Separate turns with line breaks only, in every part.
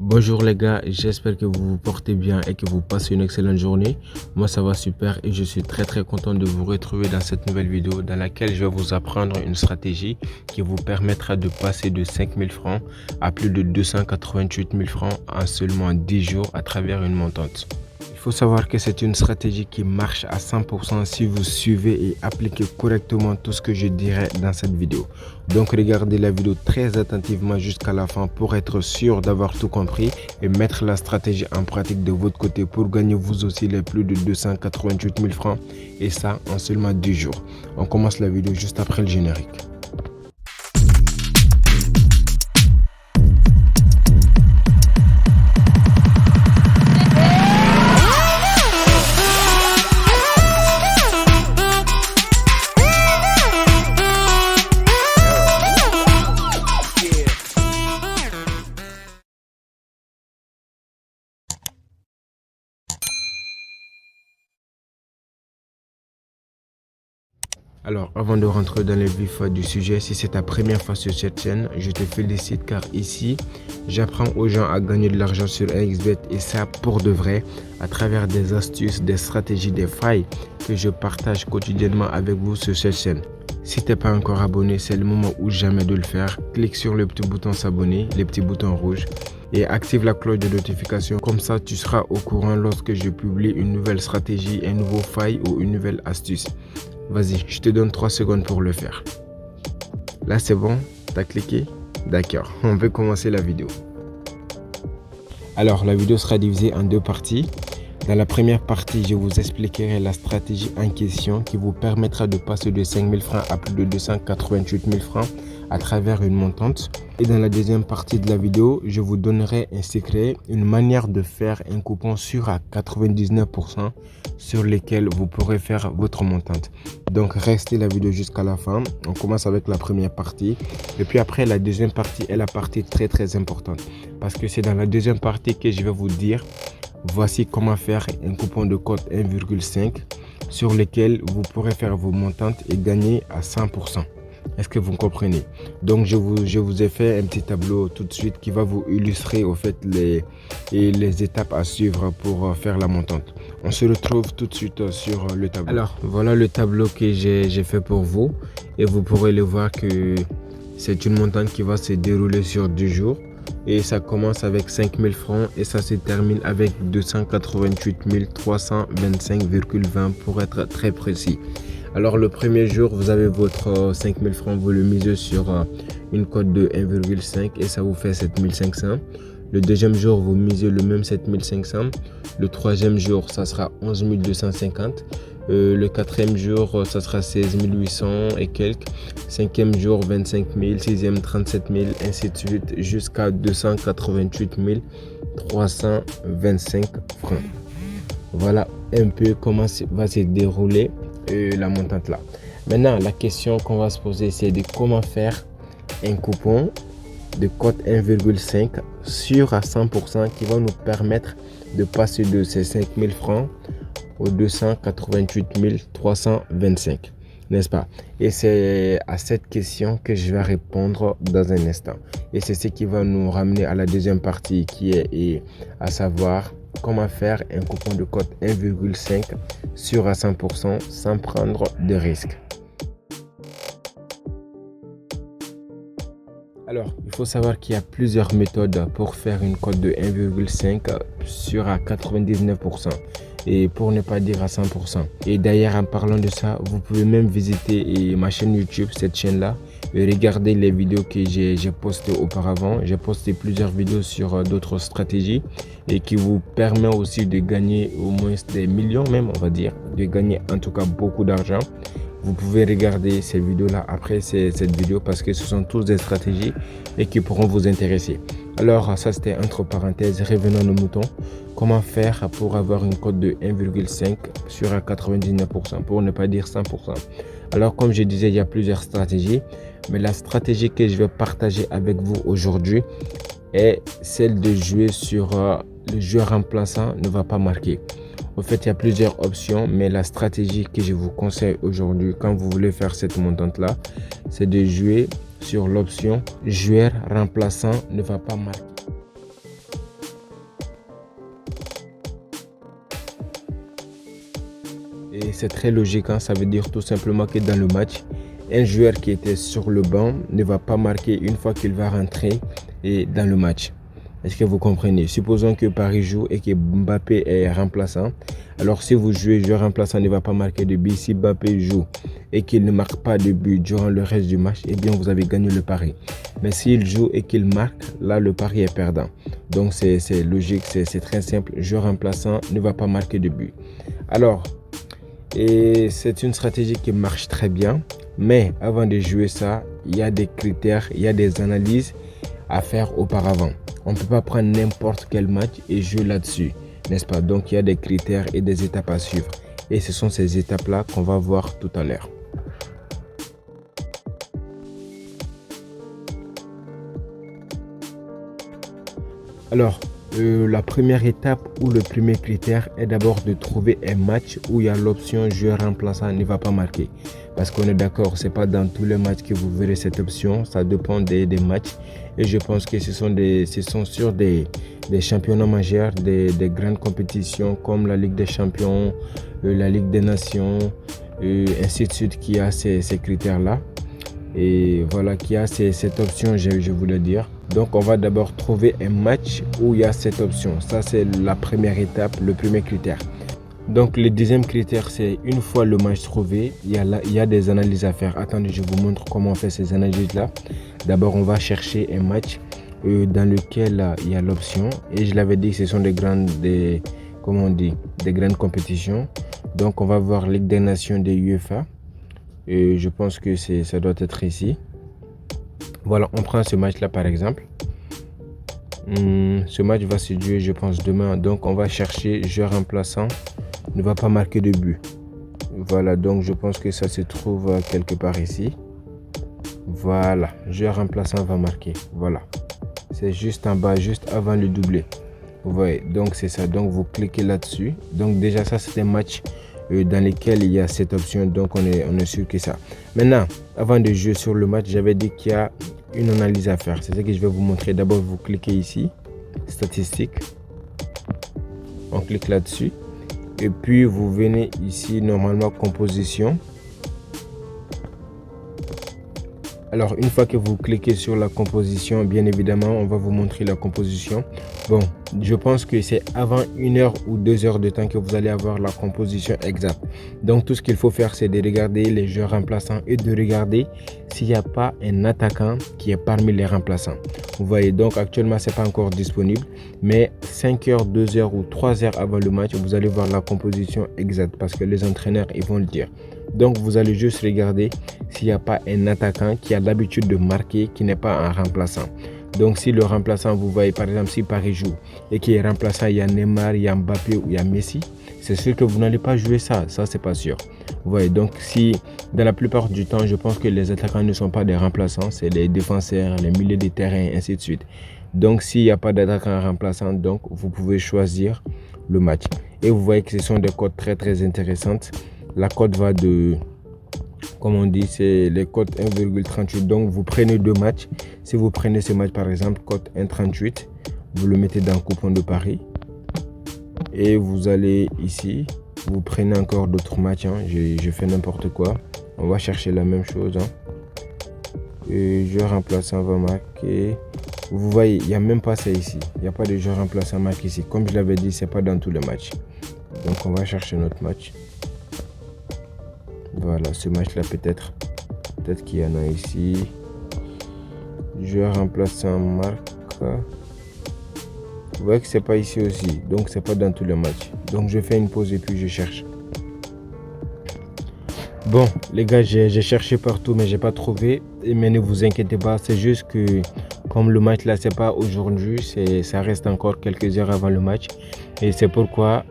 Bonjour les gars, j'espère que vous vous portez bien et que vous passez une excellente journée. Moi ça va super et je suis très content de vous retrouver dans cette nouvelle vidéo dans laquelle je vais vous apprendre une stratégie qui vous permettra de passer de 5000 francs à plus de 288 000 francs en seulement 10 jours à travers une montante. Il faut savoir que c'est une stratégie qui marche à 100% si vous suivez et appliquez correctement tout ce que je dirai dans cette vidéo. Donc regardez la vidéo très attentivement jusqu'à la fin pour être sûr d'avoir tout compris et mettre la stratégie en pratique de votre côté pour gagner vous aussi les plus de 288 000 francs et ça en seulement 10 jours. On commence la vidéo juste après le générique. Alors, avant de rentrer dans le vif du sujet, si c'est ta première fois sur cette chaîne, je te félicite car ici, j'apprends aux gens à gagner de l'argent sur 1xBet et ça pour de vrai à travers des astuces, des stratégies, des failles que je partage quotidiennement avec vous sur cette chaîne. Si tu n'es pas encore abonné, c'est le moment ou jamais de le faire. Clique sur le petit bouton s'abonner, les petits boutons rouges et active la cloche de notification. Comme ça, tu seras au courant lorsque je publie une nouvelle stratégie, un nouveau faille ou une nouvelle astuce. Vas-y, je te donne 3 secondes pour le faire. Là, c'est bon? T'as cliqué? D'accord, on peut commencer la vidéo. Alors, la vidéo sera divisée en deux parties. Dans la première partie, je vous expliquerai la stratégie en question qui vous permettra de passer de 5000 francs à plus de 288 000 francs à travers une montante. Et dans la deuxième partie de la vidéo, je vous donnerai un secret, une manière de faire un coupon sûr à 99% sur lesquels vous pourrez faire votre montante. Donc restez la vidéo jusqu'à la fin. On commence avec la première partie et puis après la deuxième partie est la partie très importante parce que c'est dans la deuxième partie que je vais vous dire voici comment faire un coupon de code 1,5 sur lequel vous pourrez faire vos montantes et gagner à 100%. Est-ce que vous comprenez? Donc je vous ai fait un petit tableau tout de suite qui va vous illustrer au fait les étapes à suivre pour faire la montante. On se retrouve tout de suite sur le tableau. Alors voilà le tableau que j'ai fait pour vous et vous pourrez le voir que c'est une montante qui va se dérouler sur 10 jours. Et ça commence avec 5000 francs et ça se termine avec 288 325,20 pour être très précis. Alors le premier jour, vous avez votre 5000 francs, vous le misez sur une cote de 1,5 et ça vous fait 7500. Le deuxième jour, vous misez le même 7500. Le troisième jour, ça sera 11 250. Le quatrième jour, ça sera 16 800 et quelques. Cinquième jour, 25 000. Sixième, 37 000, ainsi de suite, jusqu'à 288 325 francs. Voilà un peu comment va se dérouler la montante là. Maintenant, la question qu'on va se poser, c'est de comment faire un coupon de cote 1,5 sûr à 100% qui va nous permettre de passer de ces 5000 francs aux 288 325, n'est-ce pas? Et c'est à cette question que je vais répondre dans un instant. Et c'est ce qui va nous ramener à la deuxième partie qui est à savoir comment faire un coupon de cote 1,5 sûr à 100% sans prendre de risques. Alors, il faut savoir qu'il y a plusieurs méthodes pour faire une cote de 1,5 sûr à 99%. Et pour ne pas dire à 100%. Et d'ailleurs, en parlant de ça, vous pouvez même visiter ma chaîne YouTube, cette chaîne-là, et regarder les vidéos que j'ai postées auparavant. J'ai posté plusieurs vidéos sur d'autres stratégies et qui vous permet aussi de gagner au moins des millions même, on va dire, de gagner en tout cas beaucoup d'argent. Vous pouvez regarder ces vidéos-là après cette vidéo parce que ce sont toutes des stratégies et qui pourront vous intéresser. Alors, ça c'était entre parenthèses. Revenons aux moutons. Comment faire pour avoir une cote de 1,5 sur à 99% pour ne pas dire 100%. Alors, comme je disais, il y a plusieurs stratégies. Mais la stratégie que je vais partager avec vous aujourd'hui est celle de jouer sur le joueur remplaçant ne va pas marquer. En fait, il y a plusieurs options, mais la stratégie que je vous conseille aujourd'hui, quand vous voulez faire cette montante-là, c'est de jouer sur l'option joueur remplaçant ne va pas marquer. c'est très logique, hein. Ça veut dire tout simplement que dans le match, un joueur qui était sur le banc ne va pas marquer une fois qu'il va rentrer dans le match. Est-ce que vous comprenez? Supposons que Paris joue et que Mbappé est remplaçant. Alors si vous jouez, joueur remplaçant ne va pas marquer de but. Si Mbappé joue et qu'il ne marque pas de but durant le reste du match, eh bien vous avez gagné le pari. Mais s'il joue et qu'il marque, là le pari est perdant. Donc c'est logique, c'est très simple. Joueur remplaçant ne va pas marquer de but. Alors, et c'est une stratégie qui marche très bien. Mais avant de jouer ça, il y a des critères, il y a des analyses à faire auparavant. On ne peut pas prendre n'importe quel match et jouer là-dessus, n'est-ce pas? Donc il y a des critères et des étapes à suivre. Et ce sont ces étapes-là qu'on va voir tout à l'heure. Alors, la première étape ou le premier critère est d'abord de trouver un match où il y a l'option joueur remplaçant ne va pas marquer. Parce qu'on est d'accord, c'est pas dans tous les matchs que vous verrez cette option, ça dépend des matchs. Et je pense que ce sont sur des championnats majeurs, des grandes compétitions comme la Ligue des Champions, la Ligue des Nations, ainsi de suite, qui a ces critères-là. Et voilà, qui a cette option, je voulais dire. Donc on va d'abord trouver un match où il y a cette option. Ça c'est la première étape, le premier critère. Donc le deuxième critère, c'est une fois le match trouvé, il y a des analyses à faire. Attendez, je vous montre comment on fait ces analyses-là. D'abord on va chercher un match dans lequel il y a l'option. Et je l'avais dit, ce sont des grandes compétitions. Donc on va voir Ligue des Nations des UEFA. Et je pense que ça doit être ici. Voilà, on prend ce match là par exemple. Ce match va se jouer, je pense, demain. Donc on va chercher joueur remplaçant ne va pas marquer de but. Voilà, donc je pense que ça se trouve quelque part ici. Voilà, joueur remplaçant va marquer. Voilà, c'est juste en bas, juste avant le doublé. Vous voyez, donc c'est ça. Donc vous cliquez là-dessus. Donc déjà ça c'est un match dans lequel il y a cette option. Donc on est sûr que ça. Maintenant, avant de jouer sur le match, j'avais dit qu'il y a une analyse à faire. C'est ce que je vais vous montrer. D'abord, vous cliquez ici, statistiques. On clique là-dessus. Et puis, vous venez ici, normalement, composition. Alors, une fois que vous cliquez sur la composition, bien évidemment, on va vous montrer la composition. Bon, je pense que c'est avant 1 heure ou 2 heures de temps que vous allez avoir la composition exacte. Donc, tout ce qu'il faut faire, c'est de regarder les joueurs remplaçants et de regarder s'il n'y a pas un attaquant qui est parmi les remplaçants. Vous voyez, donc actuellement, ce n'est pas encore disponible. Mais 5 heures, 2 heures ou 3 heures avant le match, vous allez voir la composition exacte parce que les entraîneurs, ils vont le dire. Donc, vous allez juste regarder s'il n'y a pas un attaquant qui a l'habitude de marquer, qui n'est pas un remplaçant. Donc, si le remplaçant, vous voyez, par exemple, si Paris joue et qui est remplaçant, il y a Neymar, il y a Mbappé ou il y a Messi, c'est sûr que vous n'allez pas jouer ça. Ça, c'est pas sûr. Vous voyez, donc, si dans la plupart du temps, je pense que les attaquants ne sont pas des remplaçants, c'est les défenseurs, les milieux de terrain, ainsi de suite. Donc, s'il n'y a pas d'attaquant remplaçant, donc, vous pouvez choisir le match. Et vous voyez que ce sont des codes très, très intéressantes. La cote va de, comme on dit, c'est les cotes 1,38. Donc, vous prenez 2 matchs. Si vous prenez ce match, par exemple, cote 1,38, vous le mettez dans le coupon de Paris. Et vous allez ici, vous prenez encore d'autres matchs. Hein. Je fais n'importe quoi. On va chercher la même chose. Hein. Et joueur remplaçant va marquer. Vous voyez, il n'y a même pas ça ici. Il n'y a pas de joueur remplaçant marqué ici. Comme je l'avais dit, c'est pas dans tous les matchs. Donc, on va chercher notre match. Voilà, ce match là peut-être qu'il y en a ici. Joueur remplaçant marque. Vous voyez que c'est pas ici aussi, donc c'est pas dans tous les matchs. Donc je fais une pause et puis je cherche. Bon les gars, j'ai cherché partout mais j'ai pas trouvé. Mais ne vous inquiétez pas, c'est juste que comme le match là c'est pas aujourd'hui, ça reste encore quelques heures avant le match. Et c'est pourquoi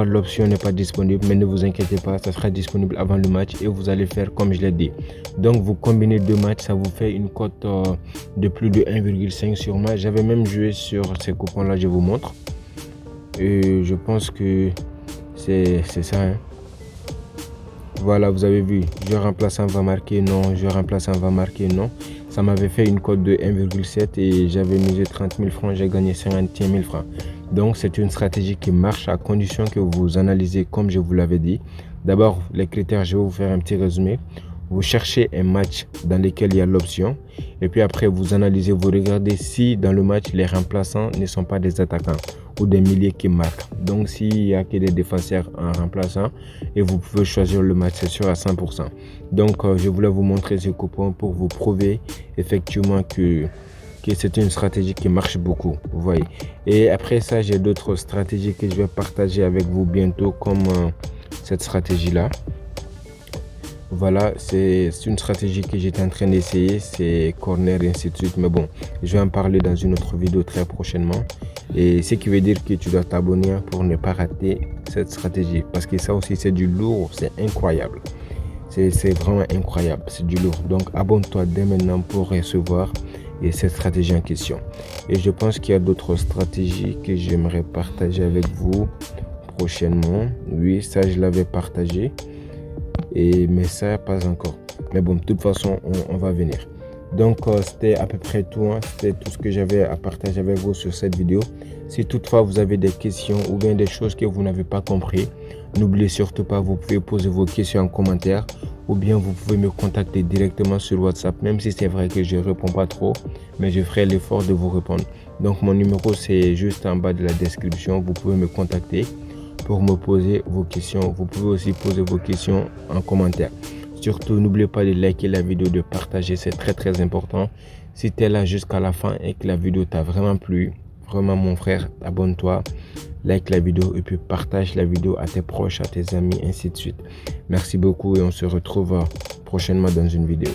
l'option n'est pas disponible, mais ne vous inquiétez pas, ça sera disponible avant le match et vous allez faire comme je l'ai dit. Donc vous combinez 2 matchs, ça vous fait une cote de plus de 1,5 sur match. J'avais même joué sur ces coupons là, je vous montre. Et je pense que c'est ça. Hein. Voilà, vous avez vu, joueur remplaçant va marquer non, joueur remplaçant va marquer non. ça m'avait fait une cote de 1,7 et j'avais misé 30 000 francs, j'ai gagné 51 000 francs. Donc c'est une stratégie qui marche à condition que vous analysez comme je vous l'avais dit. D'abord, les critères, je vais vous faire un petit résumé. Vous cherchez un match dans lequel il y a l'option et puis après vous analysez, vous regardez si dans le match les remplaçants ne sont pas des attaquants ou des milieux qui marquent. Donc s'il y a que des défenseurs en remplaçant, et vous pouvez choisir le match, c'est sûr à 100%. Donc je voulais vous montrer ce coupon pour vous prouver effectivement que c'est une stratégie qui marche beaucoup, vous voyez. Et après ça, j'ai d'autres stratégies que je vais partager avec vous bientôt, comme cette stratégie là. Voilà, c'est une stratégie que j'étais en train d'essayer, c'est corner et ainsi de suite. Mais bon, je vais en parler dans une autre vidéo très prochainement. Et ce qui veut dire que tu dois t'abonner pour ne pas rater cette stratégie. Parce que ça aussi, c'est du lourd, c'est incroyable. C'est vraiment incroyable, c'est du lourd. Donc, abonne-toi dès maintenant pour recevoir cette stratégie en question. Et je pense qu'il y a d'autres stratégies que j'aimerais partager avec vous prochainement. Oui, ça, je l'avais partagé. Mais ça, pas encore. Mais bon, de toute façon, on va venir. Donc, c'était à peu près tout. C'était tout ce que j'avais à partager avec vous sur cette vidéo. Si toutefois vous avez des questions ou bien des choses que vous n'avez pas compris, n'oubliez surtout pas, vous pouvez poser vos questions en commentaire ou bien vous pouvez me contacter directement sur WhatsApp, même si c'est vrai que je ne réponds pas trop, mais je ferai l'effort de vous répondre. Donc, mon numéro, c'est juste en bas de la description. Vous pouvez me contacter pour me poser vos questions. Vous pouvez aussi poser vos questions en commentaire. Surtout, n'oubliez pas de liker la vidéo, de partager, c'est très important. Si tu es là jusqu'à la fin et que la vidéo t'a vraiment plu, vraiment mon frère, abonne-toi, like la vidéo et puis partage la vidéo à tes proches, à tes amis, ainsi de suite. Merci beaucoup et on se retrouve prochainement dans une vidéo.